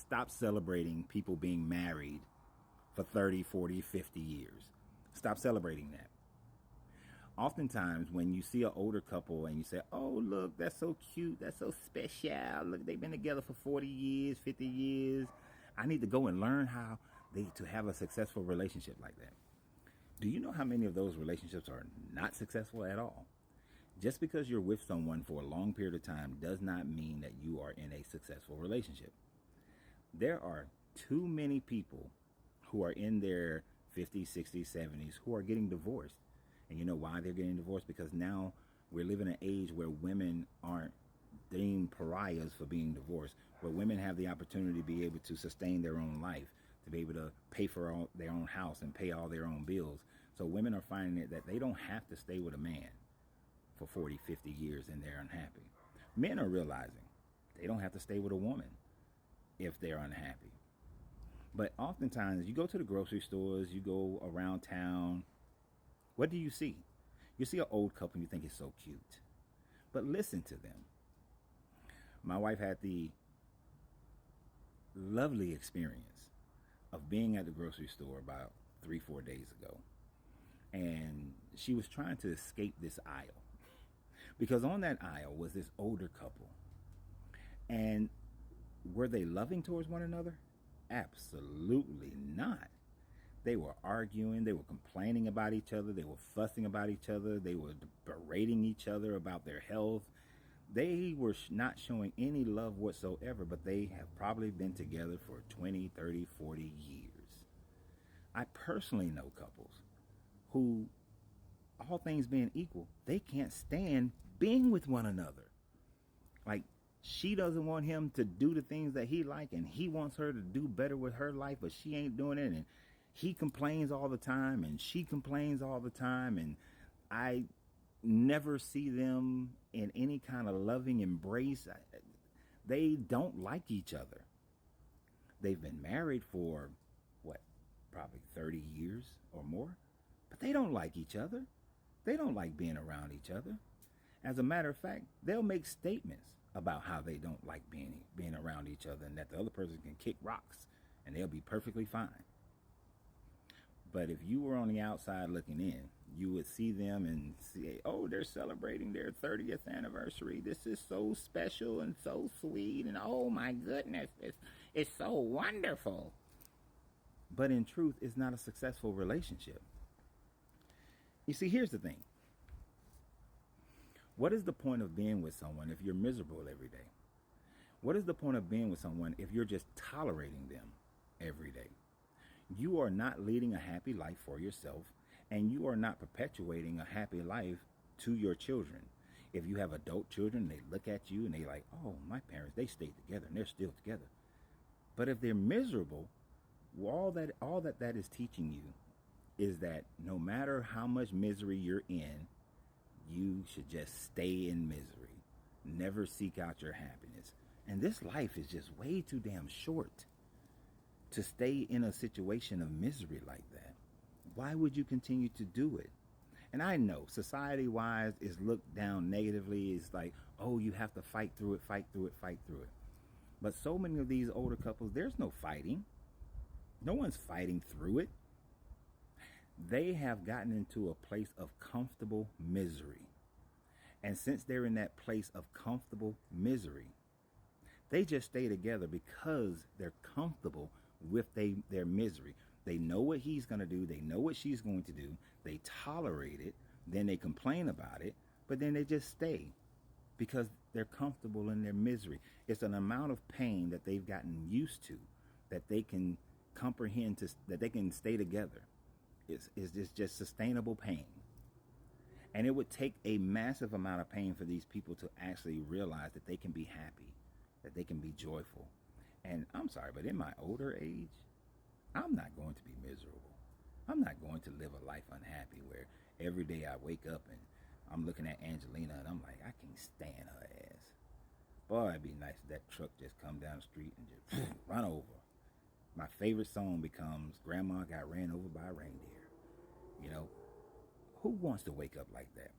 Stop celebrating people being married for 30, 40, 50 years. Stop celebrating that. Oftentimes, when you see an older couple and you say, oh, look, that's so cute, that's so special, look, they've been together for 40 years, 50 years, I need to go and learn how to have a successful relationship like that. Do you know how many of those relationships are not successful at all? Just because you're with someone for a long period of time does not mean that you are in a successful relationship. There are too many people who are in their 50s, 60s, 70s who are getting divorced. And you know why they're getting divorced? Because now we're living in an age where women aren't deemed pariahs for being divorced, where women have the opportunity to be able to sustain their own life, to be able to pay for their own house and pay all their own bills. So women are finding it that they don't have to stay with a man for 40, 50 years and they're unhappy. Men are realizing they don't have to stay with a woman if they're unhappy. But oftentimes you go to the grocery stores, you go around town, what do you see? You see an old couple and you think it's so cute. But listen to them. My wife had the lovely experience of being at the grocery store about 3-4 days ago. And she was trying to escape this aisle. Because on that aisle was this older couple. And were they loving towards one another? Absolutely not. They were arguing, they were complaining about each other, they were fussing about each other, they were berating each other about their health. They were not showing any love whatsoever, but they have probably been together for 20, 30, 40 years. I personally know couples who, all things being equal, they can't stand being with one another. Like, she doesn't want him to do the things that he like, and he wants her to do better with her life, but she ain't doing it, and he complains all the time, and she complains all the time, and I never see them in any kind of loving embrace. They don't like each other. They've been married for, probably 30 years or more, but they don't like each other. They don't like being around each other. As a matter of fact, they'll make statements about how they don't like being around each other and that the other person can kick rocks and they'll be perfectly fine. But if you were on the outside looking in, you would see them and see, oh, they're celebrating their 30th anniversary. This is so special and so sweet. And oh my goodness, it's so wonderful. But in truth, it's not a successful relationship. You see, here's the thing. What is the point of being with someone if you're miserable every day? What is the point of being with someone if you're just tolerating them every day? You are not leading a happy life for yourself, and you are not perpetuating a happy life to your children. If you have adult children, they look at you and they like, oh, my parents, they stayed together and they're still together. But if they're miserable, all that is teaching you is that no matter how much misery you're in, you should just stay in misery. Never seek out your happiness. And this life is just way too damn short to stay in a situation of misery like that. Why would you continue to do it? And I know society-wise is looked down negatively. It's like, oh, you have to fight through it, fight through it, fight through it. But so many of these older couples, there's no fighting. No one's fighting through it. They have gotten into a place of comfortable misery. And since they're in that place of comfortable misery, they just stay together because they're comfortable with their misery. They know what he's going to do. They know what she's going to do. They tolerate it. Then they complain about it. But then they just stay because they're comfortable in their misery. It's an amount of pain that they've gotten used to that they can comprehend, that they can stay together. It's just sustainable pain. And it would take a massive amount of pain for these people to actually realize that they can be happy, that they can be joyful. And I'm sorry, but in my older age, I'm not going to be miserable. I'm not going to live a life unhappy where every day I wake up and I'm looking at Angelina and I'm like, I can't stand her ass. Boy, it'd be nice if that truck just come down the street and just run over. My favorite song becomes Grandma Got Ran Over by a Reindeer. You know, who wants to wake up like that?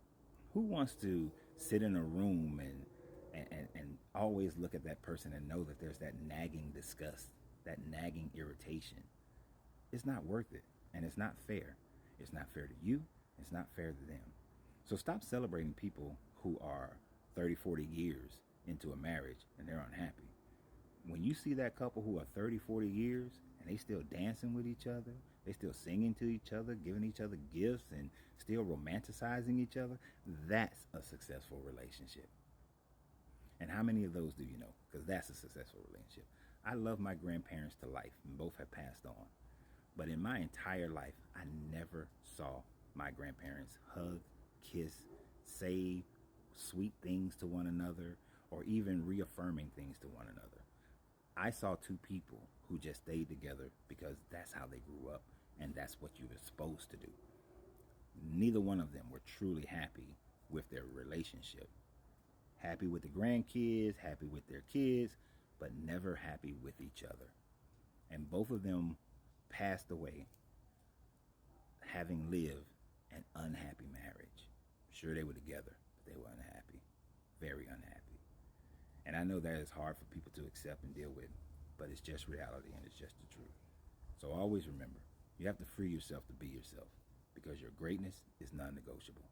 Who wants to sit in a room and always look at that person and know that there's that nagging disgust that nagging irritation, it's not worth it. And it's not fair. It's not fair to you. It's not fair to them. So stop celebrating people who are 30, 40 years into a marriage and they're unhappy. When you see that couple who are 30, 40 years and they still dancing with each other, they still singing to each other, giving each other gifts, and still romanticizing each other, that's a successful relationship. And how many of those do you know? Because that's a successful relationship. I love my grandparents to life, and both have passed on. But in my entire life, I never saw my grandparents hug, kiss, say sweet things to one another, or even reaffirming things to one another. I saw two people who just stayed together because that's how they grew up and that's what you were supposed to do. Neither one of them were truly happy with their relationship. Happy with the grandkids, happy with their kids, but never happy with each other. And both of them passed away having lived an unhappy marriage. Sure, they were together, but they were unhappy. Very unhappy. And I know that is hard for people to accept and deal with, but it's just reality and it's just the truth. So always remember, you have to free yourself to be yourself because your greatness is non-negotiable.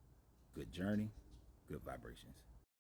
Good journey, good vibrations.